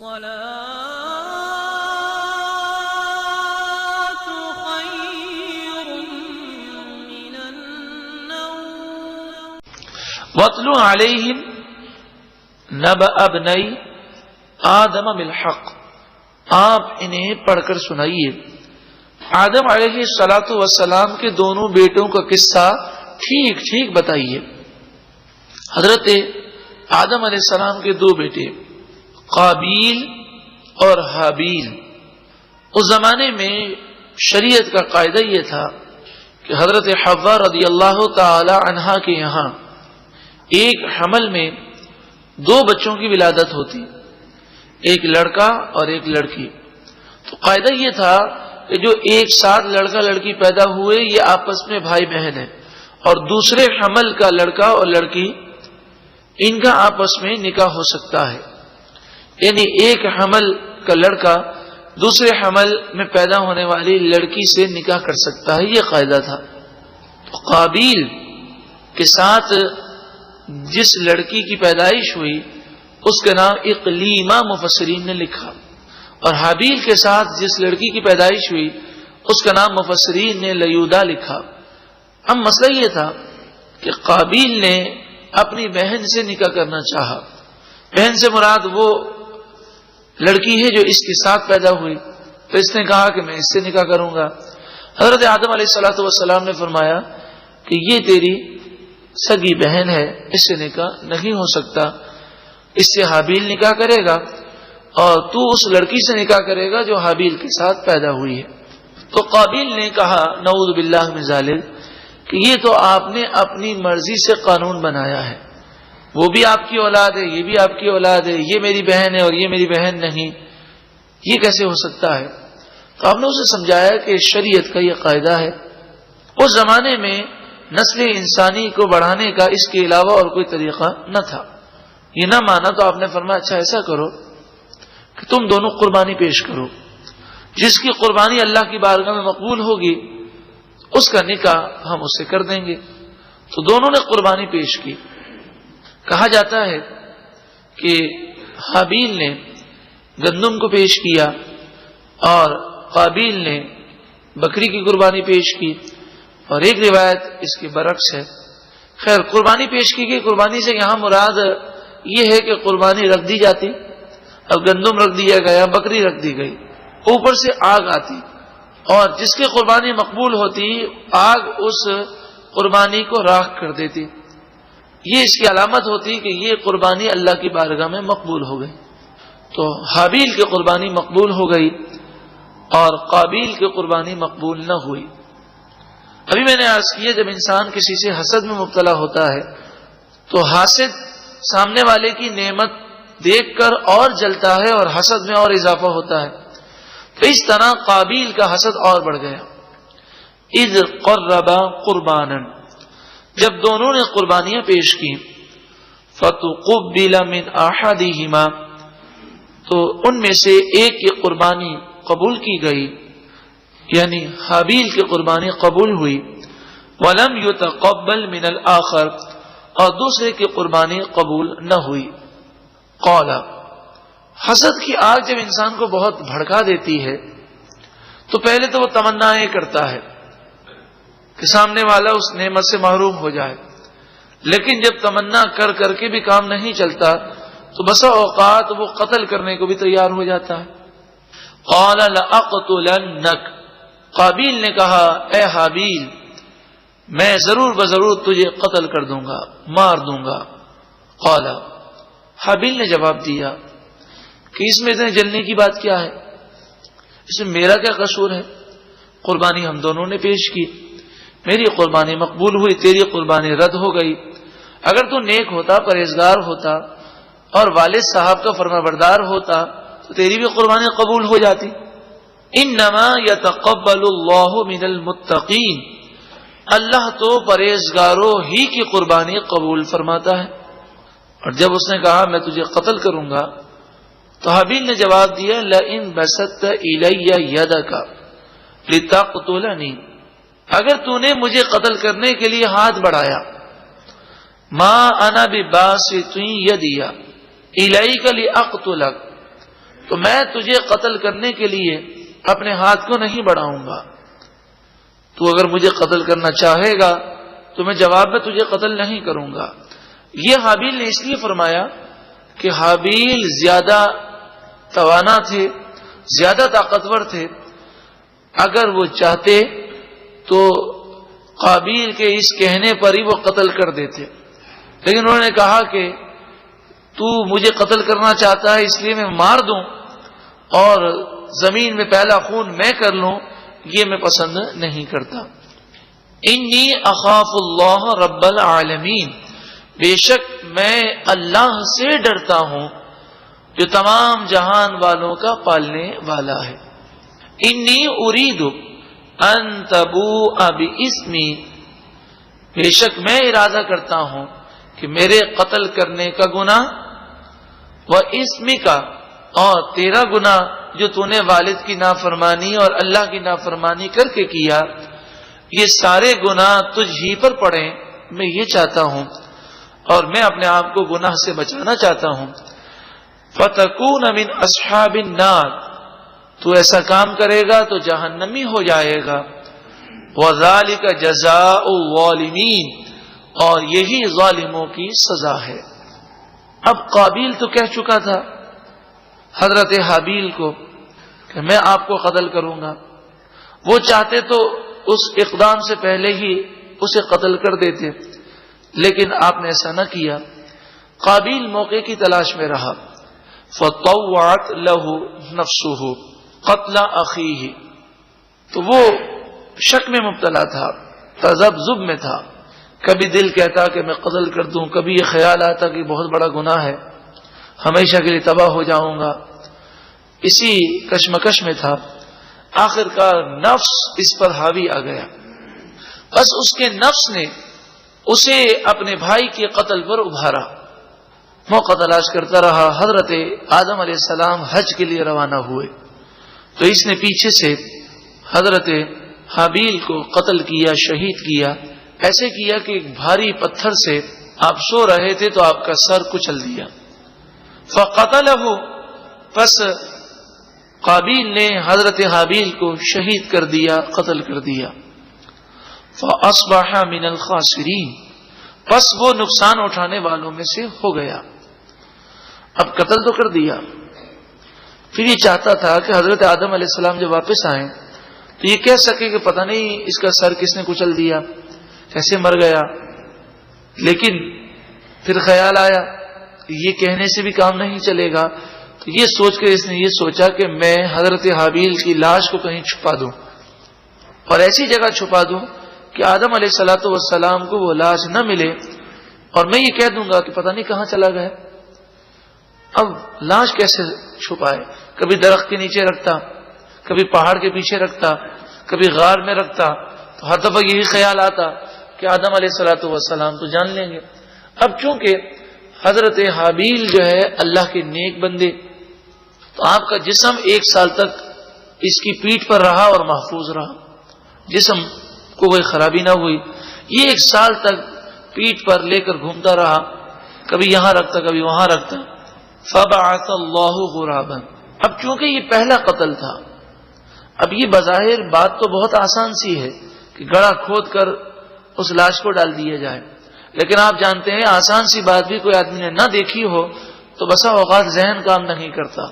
الصلاة خير من النوم وَاتْلُ عَلَيْهِمْ نَبَأَ ابْنَيْ آدم بالحق، آپ انہیں پڑھ کر سنائیے آدم علیہ الصلاۃ والسلام کے دونوں بیٹوں کا قصہ ٹھیک ٹھیک بتائیے۔ حضرت آدم علیہ السلام کے دو بیٹے قابیل اور حابیل۔ اس زمانے میں شریعت کا قاعدہ یہ تھا کہ حضرت حوا رضی اللہ تعالی عنہا کے یہاں ایک حمل میں دو بچوں کی ولادت ہوتی، ایک لڑکا اور ایک لڑکی۔ تو قاعدہ یہ تھا کہ جو ایک ساتھ لڑکا لڑکی پیدا ہوئے یہ آپس میں بھائی بہن ہیں، اور دوسرے حمل کا لڑکا اور لڑکی ان کا آپس میں نکاح ہو سکتا ہے، یعنی ایک حمل کا لڑکا دوسرے حمل میں پیدا ہونے والی لڑکی سے نکاح کر سکتا ہے، یہ قاعدہ تھا۔ تو قابیل کے ساتھ جس لڑکی کی پیدائش ہوئی اس کا نام اقلیمہ مفسرین نے لکھا، اور حابیل کے ساتھ جس لڑکی کی پیدائش ہوئی اس کا نام مفسرین نے لیودا لکھا۔ اب مسئلہ یہ تھا کہ قابیل نے اپنی بہن سے نکاح کرنا چاہا، بہن سے مراد وہ لڑکی ہے جو اس کے ساتھ پیدا ہوئی، تو اس نے کہا کہ میں اس سے نکاح کروں گا۔ حضرت آدم علیہ الصلوۃ والسلام نے فرمایا کہ یہ تیری سگی بہن ہے، اس سے نکاح نہیں ہو سکتا، اس سے حابیل نکاح کرے گا اور تو اس لڑکی سے نکاح کرے گا جو حابیل کے ساتھ پیدا ہوئی ہے۔ تو قابیل نے کہا نعوذ باللہ من ذالک کہ یہ تو آپ نے اپنی مرضی سے قانون بنایا ہے، وہ بھی آپ کی اولاد ہے، یہ بھی آپ کی اولاد ہے، یہ میری بہن ہے اور یہ میری بہن نہیں، یہ کیسے ہو سکتا ہے؟ تو آپ نے اسے سمجھایا کہ شریعت کا یہ قاعدہ ہے۔ اس زمانے میں نسل انسانی کو بڑھانے کا اس کے علاوہ اور کوئی طریقہ نہ تھا۔ یہ نہ مانا تو آپ نے فرمایا اچھا ایسا کرو کہ تم دونوں قربانی پیش کرو، جس کی قربانی اللہ کی بارگاہ میں مقبول ہوگی اس کا نکاح ہم اس سے کر دیں گے۔ تو دونوں نے قربانی پیش کی۔ کہا جاتا ہے کہ حابیل نے گندم کو پیش کیا اور قابیل نے بکری کی قربانی پیش کی، اور ایک روایت اس کے برعکس ہے۔ خیر، قربانی پیش کی گئی، قربانی سے یہاں مراد یہ ہے کہ قربانی رکھ دی جاتی، اب گندم رکھ دیا گیا، بکری رکھ دی گئی، اوپر سے آگ آتی اور جس کی قربانی مقبول ہوتی آگ اس قربانی کو راکھ کر دیتی، یہ اس کی علامت ہوتی کہ یہ قربانی اللہ کی بارگاہ میں مقبول ہو گئی۔ تو حابیل کی قربانی مقبول ہو گئی اور قابیل کی قربانی مقبول نہ ہوئی۔ ابھی میں نے عرض کیا جب انسان کسی سے حسد میں مبتلا ہوتا ہے تو حاسد سامنے والے کی نعمت دیکھ کر اور جلتا ہے اور حسد میں اور اضافہ ہوتا ہے، تو اس طرح قابیل کا حسد اور بڑھ گیا۔ اذ قربا قربانا، جب دونوں نے قربانیاں پیش کی، فتقبل من احدہما، تو ان میں سے ایک کی قربانی قبول کی گئی، یعنی حابیل کی قربانی قبول ہوئی، ولم یتقبل من الآخر، اور دوسرے کی قربانی قبول نہ ہوئی۔ قال، حسد کی آگ جب انسان کو بہت بھڑکا دیتی ہے تو پہلے تو وہ تمنائیں کرتا ہے کہ سامنے والا اس نعمت سے محروم ہو جائے، لیکن جب تمنا کر کر کے بھی کام نہیں چلتا تو بسا اوقات وہ قتل کرنے کو بھی تیار ہو جاتا ہے۔ قال لأقتلنک، قابیل نے کہا اے حابیل میں ضرور بضرور تجھے قتل کر دوں گا، مار دوں گا۔ قال، حابیل نے جواب دیا کہ اس میں اتنے جلنے کی بات کیا ہے، اس میں میرا کیا قصور ہے؟ قربانی ہم دونوں نے پیش کی، میری قربانی مقبول ہوئی، تیری قربانی رد ہو گئی۔ اگر تو نیک ہوتا، پرہیزگار ہوتا اور والد صاحب کا فرمانبردار ہوتا تو تیری بھی قربانی قبول ہو جاتی۔ انما یتقبل اللہ من المتقین، اللہ تو پرہیزگاروں ہی کی قربانی قبول فرماتا ہے۔ اور جب اس نے کہا میں تجھے قتل کروں گا تو حابیل نے جواب دیا لئن بسطت الی یدک لتقتلنی، اگر تو نے مجھے قتل کرنے کے لیے ہاتھ بڑھایا، ما انا بباسط یدی الیک لاقتلک، تو میں تجھے قتل کرنے کے لیے اپنے ہاتھ کو نہیں بڑھاؤں گا. تو اگر مجھے قتل کرنا چاہے گا تو میں جواب میں تجھے قتل نہیں کروں گا. یہ حابیل نے اس لیے فرمایا کہ حابیل زیادہ توانا تھے, زیادہ طاقتور تھے. اگر وہ چاہتے تو قابیل کے اس کہنے پر ہی وہ قتل کر دیتے, لیکن انہوں نے کہا کہ تو مجھے قتل کرنا چاہتا ہے اس لیے میں مار دوں اور زمین میں پہلا خون میں کر لوں, یہ میں پسند نہیں کرتا. انی اخاف اللہ رب العالمین, بے شک میں اللہ سے ڈرتا ہوں جو تمام جہان والوں کا پالنے والا ہے. انی ارید ان تبوء باسمی, بے شک میں ارادہ کرتا ہوں کہ میرے قتل کرنے کا گناہ و اسمی کا, اور تیرا گناہ جو تو نے والد کی نافرمانی اور اللہ کی نافرمانی کر کے کیا, یہ سارے گناہ تجھ ہی پر پڑیں. میں یہ چاہتا ہوں اور میں اپنے آپ کو گناہ سے بچانا چاہتا ہوں. فتکون من اصحاب النار, تو ایسا کام کرے گا تو جہنمی ہو جائے گا. وذالک جزاء الظالمین, اور یہی ظالموں کی سزا ہے. اب قابیل تو کہہ چکا تھا حضرت حابیل کو کہ میں آپ کو قتل کروں گا. وہ چاہتے تو اس اقدام سے پہلے ہی اسے قتل کر دیتے, لیکن آپ نے ایسا نہ کیا. قابیل موقع کی تلاش میں رہا. فطوعت له نفسه قتل اخیہ, تو وہ شک میں مبتلا تھا, تذبذب میں تھا. کبھی دل کہتا کہ میں قتل کر دوں, کبھی یہ خیال آتا کہ بہت بڑا گناہ ہے, ہمیشہ کے لیے تباہ ہو جاؤں گا. اسی کشمکش میں تھا. آخر کار نفس اس پر حاوی آ گیا. بس اس کے نفس نے اسے اپنے بھائی کے قتل پر ابھارا. موقع تلاش کرتا رہا. حضرت آدم علیہ السلام حج کے لیے روانہ ہوئے تو اس نے پیچھے سے حضرت حابیل کو قتل کیا, شہید کیا. ایسے کیا کہ ایک بھاری پتھر سے آپ سو رہے تھے تو آپ کا سر کچل دیا. فقتلہ, پس قابیل نے حضرت حابیل کو شہید کر دیا, قتل کر دیا. فاصبح من الخاسرین, پس وہ نقصان اٹھانے والوں میں سے ہو گیا. اب قتل تو کر دیا, پھر یہ چاہتا تھا کہ حضرت آدم علیہ السلام جب واپس آئیں تو یہ کہہ سکے کہ پتہ نہیں اس کا سر کس نے کچل دیا, کیسے مر گیا. لیکن پھر خیال آیا یہ کہنے سے بھی کام نہیں چلے گا, تو یہ سوچ کر اس نے یہ سوچا کہ میں حضرت حابیل کی لاش کو کہیں چھپا دوں اور ایسی جگہ چھپا دوں کہ آدم علیہ الصلوۃ والسلام کو وہ لاش نہ ملے, اور میں یہ کہہ دوں گا کہ پتہ نہیں کہاں چلا گیا. اب لاش کیسے چھپائے؟ کبھی درخت کے نیچے رکھتا, کبھی پہاڑ کے پیچھے رکھتا, کبھی غار میں رکھتا, تو ہر دفعہ یہی خیال آتا کہ آدم علیہ الصلوۃ والسلام تو جان لیں گے. اب چونکہ حضرت حابیل جو ہے اللہ کے نیک بندے, تو آپ کا جسم 1 سال تک اس کی پیٹھ پر رہا اور محفوظ رہا, جسم کو کوئی خرابی نہ ہوئی. یہ 1 سال تک پیٹھ پر لے کر گھومتا رہا, کبھی یہاں رکھتا کبھی وہاں رکھتا. فبعث اللہ غرابا, اب چونکہ یہ پہلا قتل تھا, اب یہ بظاہر بات تو بہت آسان سی ہے کہ گڑھا کھود کر اس لاش کو ڈال دیا جائے, لیکن آپ جانتے ہیں آسان سی بات بھی کوئی آدمی نے نہ دیکھی ہو تو بسا اوقات ذہن کام نہیں کرتا,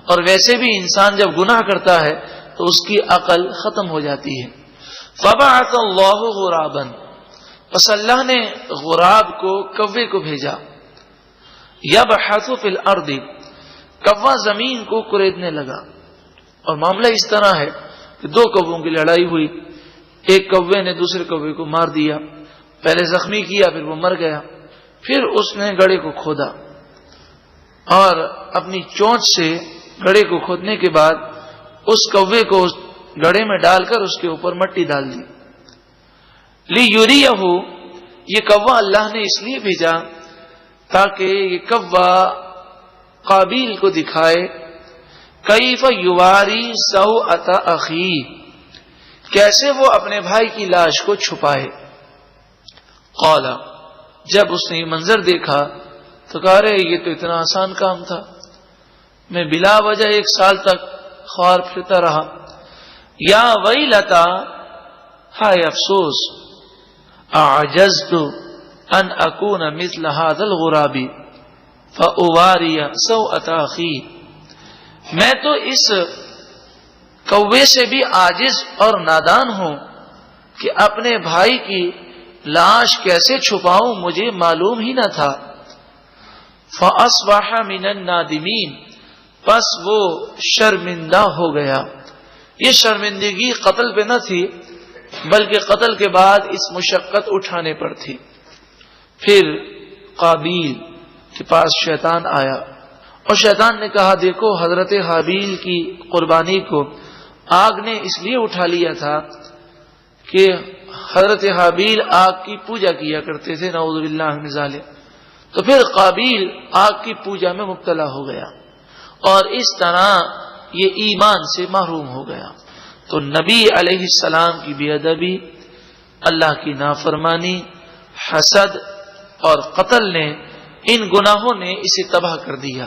اور ویسے بھی انسان جب گناہ کرتا ہے تو اس کی عقل ختم ہو جاتی ہے. فبعث اللہ غرابا, پس اللہ نے غراب کو, کوے کو بھیجا. یبحث فی الارض, کوا زمین کو کریدنے لگا. اور معاملہ اس طرح ہے کہ 2 کووں کی لڑائی ہوئی, ایک کوے نے دوسرے کوے کو مار دیا, پہلے زخمی کیا پھر وہ مر گیا. پھر اس نے گڑھے کو کھودا اور اپنی چونچ سے گڑھے کو کھودنے کے بعد اس کوے کو گڑھے میں ڈال کر اس کے اوپر مٹی ڈال دی. لیریہ, یہ کوا اللہ نے اس لیے بھیجا تاکہ یہ کوا قابیل کو دکھائے کیف یواری سوءۃ اخیہ, کیسے وہ اپنے بھائی کی لاش کو چھپائے. قال, جب اس نے یہ منظر دیکھا تو کہا رہے یہ تو اتنا آسان کام تھا, میں بلا وجہ 1 سال تک خوار پھرتا رہا. یا ویلتا، ہائے افسوس، اعجزت ان اکون مثل هذا الغراب فاواری سوءة اخی. میں تو اس کوے سے بھی عاجز اور نادان ہوں کہ اپنے بھائی کی لاش کیسے چھپاؤں مجھے معلوم ہی نہ تھا. فاصبح من النادمین، پس وہ شرمندہ ہو گیا. یہ شرمندگی قتل پہ نہ تھی بلکہ قتل کے بعد اس مشقت اٹھانے پر تھی. پھر قابیل کے پاس شیطان آیا اور شیطان نے کہا دیکھو حضرت حابیل کی قربانی کو آگ نے اس لیے اٹھا لیا تھا کہ حضرت حابیل آگ کی پوجا کیا کرتے تھے، نعوذ باللہ من ذالک. تو پھر قابیل آگ کی پوجا میں مبتلا ہو گیا اور اس طرح یہ ایمان سے محروم ہو گیا. تو نبی علیہ السلام کی بے ادبی، اللہ کی نافرمانی، حسد اور قتل نے، ان گناہوں نے اسے تباہ کر دیا.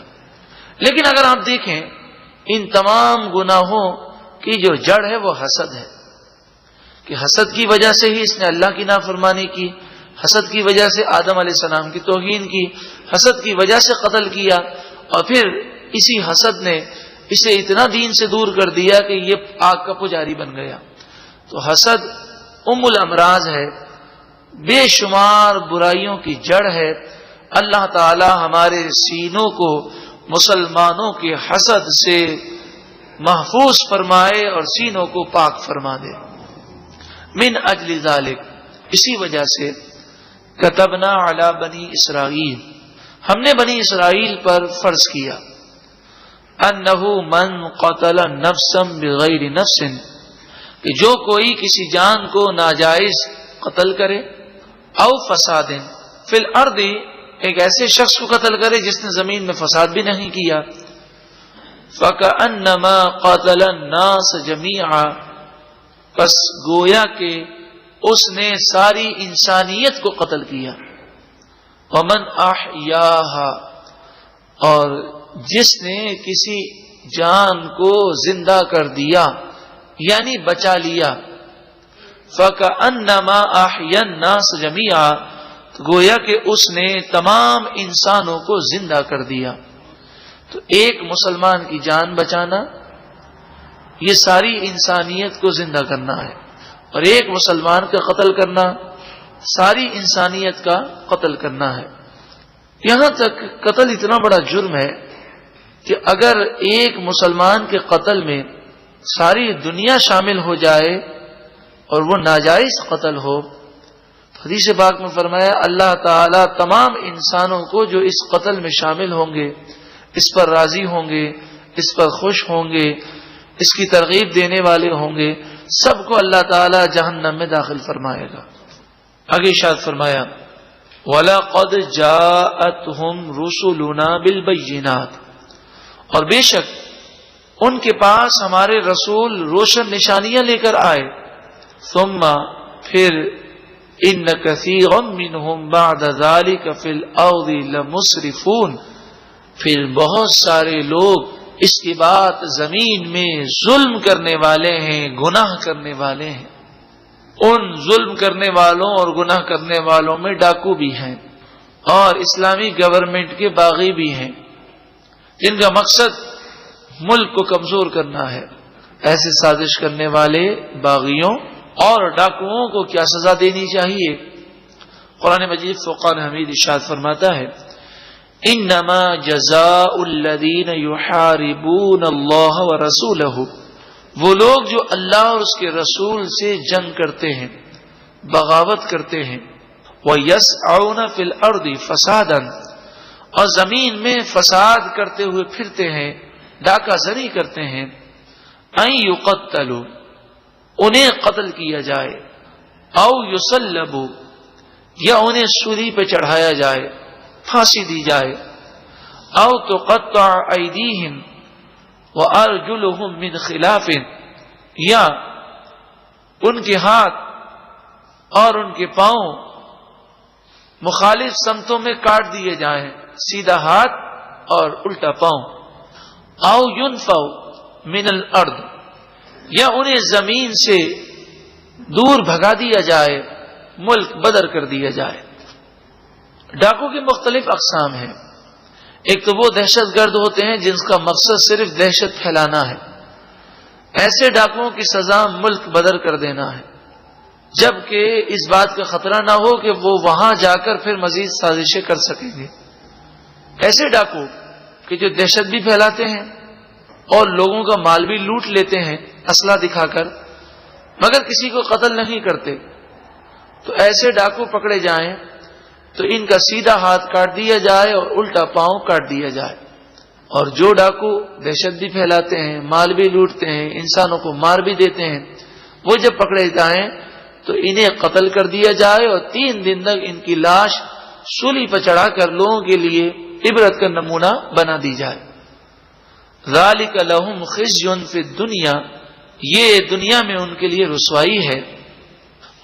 لیکن اگر آپ دیکھیں ان تمام گناہوں کی جو جڑ ہے وہ حسد ہے، کہ حسد کی وجہ سے ہی اس نے اللہ کی نافرمانی کی، حسد کی وجہ سے آدم علیہ السلام کی توہین کی، حسد کی وجہ سے قتل کیا، اور پھر اسی حسد نے اسے اتنا دین سے دور کر دیا کہ یہ آگ کا پجاری بن گیا. تو حسد ام الامراض ہے، بے شمار برائیوں کی جڑ ہے. اللہ تعالی ہمارے سینوں کو مسلمانوں کے حسد سے محفوظ فرمائے اور سینوں کو پاک فرما دے. من اجل ذالک، اسی وجہ سے کتبنا علی بنی اسرائیل، ہم نے بنی اسرائیل پر فرض کیا، انہ من قتل نفسا بغیر نفس، کہ جو کوئی کسی جان کو ناجائز قتل کرے، او فساد فی الارض، ایک ایسے شخص کو قتل کرے جس نے زمین میں فساد بھی نہیں کیا، فکأنما قتل الناس جمیعا، پس گویا کہ اس نے ساری انسانیت کو قتل کیا. ومن احیاہا، اور جس نے کسی جان کو زندہ کر دیا یعنی بچا لیا، فکأنما احیا الناس جمیعا، گویا کہ اس نے تمام انسانوں کو زندہ کر دیا. تو ایک مسلمان کی جان بچانا یہ ساری انسانیت کو زندہ کرنا ہے، اور ایک مسلمان کا قتل کرنا ساری انسانیت کا قتل کرنا ہے. یہاں تک قتل اتنا بڑا جرم ہے کہ اگر ایک مسلمان کے قتل میں ساری دنیا شامل ہو جائے اور وہ ناجائز قتل ہو، حدیث پاک میں فرمایا اللہ تعالی تمام انسانوں کو جو اس قتل میں شامل ہوں گے، اس پر راضی ہوں گے، اس پر خوش ہوں گے، اس کی ترغیب دینے والے ہوں گے، سب کو اللہ تعالی جہنم میں داخل فرمائے گا. آگے ارشاد فرمایا وَلَقَدْ جَاءَتْهُمْ رُسُلُنَا بِالْبَيِّنَاتِ، اور بے شک ان کے پاس ہمارے رسول روشن نشانیاں لے کر آئے. ثم، پھر ان كثيرا منهم بعد ذلك في الارض لمسرفون، پھر بہت سارے لوگ اس کے بعد زمین میں ظلم کرنے والے ہیں، گناہ کرنے والے ہیں. ان ظلم کرنے والوں اور گناہ کرنے والوں میں ڈاکو بھی ہیں اور اسلامی گورنمنٹ کے باغی بھی ہیں، جن کا مقصد ملک کو کمزور کرنا ہے. ایسے سازش کرنے والے باغیوں اور ڈاکوؤں کو کیا سزا دینی چاہیے؟ قرآن مجید فرقان حمید ارشاد فرماتا ہے انما جزاء الذین یحاربون اللہ ورسولہ، وہ لوگ جو اللہ اور اس کے رسول سے جنگ کرتے ہیں، بغاوت کرتے ہیں، وَيَسْعَوْنَ فِي الْأَرْضِ فَسَادًا، اور زمین میں فساد کرتے ہوئے پھرتے ہیں، ڈاکہ زنی کرتے ہیں، أَن يُقَتَّلُوا، انہیں قتل کیا جائے، او يُصَلَّبُوا، یا انہیں سولی پہ چڑھایا جائے، پھانسی دی جائے، او تقطع ایدیہم وارجلہم من خلاف، یا ان کے ہاتھ اور ان کے پاؤں مخالف سمتوں میں کاٹ دیے جائیں، سیدھا ہاتھ اور الٹا پاؤں. او ينفوا من الارض، یا انہیں زمین سے دور بھگا دیا جائے، ملک بدر کر دیا جائے۔ ڈاکو کی مختلف اقسام ہیں۔ ایک تو وہ دہشت گرد ہوتے ہیں جن کا مقصد صرف دہشت پھیلانا ہے، ایسے ڈاکوؤں کی سزا ملک بدر کر دینا ہے، جبکہ اس بات کا خطرہ نہ ہو کہ وہ وہاں جا کر پھر مزید سازشیں کر سکیں گے۔ ایسے ڈاکو کہ جو دہشت بھی پھیلاتے ہیں اور لوگوں کا مال بھی لوٹ لیتے ہیں اسلحہ دکھا کر، مگر کسی کو قتل نہیں کرتے، تو ایسے ڈاکو پکڑے جائیں تو ان کا سیدھا ہاتھ کاٹ دیا جائے اور الٹا پاؤں کاٹ دیا جائے۔ اور جو ڈاکو دہشت بھی پھیلاتے ہیں، مال بھی لوٹتے ہیں، انسانوں کو مار بھی دیتے ہیں، وہ جب پکڑے جائیں تو انہیں قتل کر دیا جائے اور 3 دن تک ان کی لاش سولی پر چڑھا کر لوگوں کے لیے عبرت کا نمونہ بنا دی جائے۔ ذالک لہم خزی فی الدنیا، یہ دنیا میں ان کے لیے رسوائی ہے۔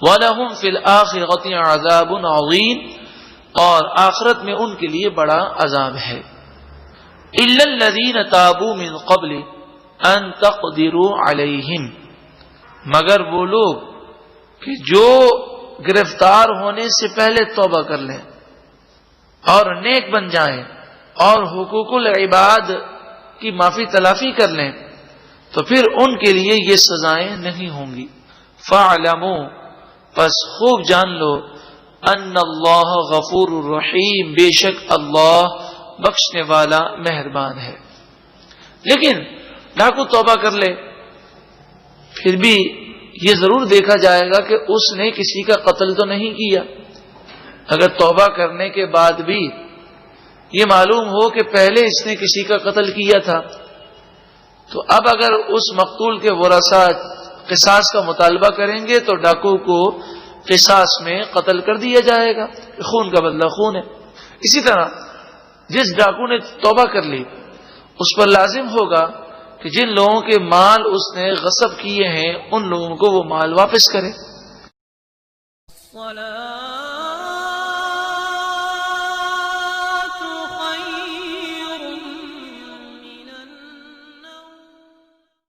وَلَهُمْ فِي الْآخِرَةِ عَذَابٌ عَظِيمٌ، اور آخرت میں ان کے لیے بڑا عذاب ہے۔ إِلَّا الَّذِينَ تَابُوا مِن قَبْلِ أَن تَقْدِرُوا عَلَيْهِمْ، مگر وہ لوگ کہ جو گرفتار ہونے سے پہلے توبہ کر لیں اور نیک بن جائیں اور حقوق العباد کی معافی تلافی کر لیں تو پھر ان کے لیے یہ سزائیں نہیں ہوں گی۔ فَاعْلَمُوا، پس خوب جان لو، ان اللہ غفور الرحیم، بے شک اللہ بخشنے والا مہربان ہے۔ لیکن ڈاکو توبہ کر لے پھر بھی یہ ضرور دیکھا جائے گا کہ اس نے کسی کا قتل تو نہیں کیا۔ اگر توبہ کرنے کے بعد بھی یہ معلوم ہو کہ پہلے اس نے کسی کا قتل کیا تھا، تو اب اگر اس مقتول کے ورثاء قصاص کا مطالبہ کریں گے تو ڈاکو کو قصاص میں قتل کر دیا جائے گا، خون کا بدلہ خون ہے۔ اسی طرح جس ڈاکو نے توبہ کر لی اس پر لازم ہوگا کہ جن لوگوں کے مال اس نے غصب کیے ہیں ان لوگوں کو وہ مال واپس کرے۔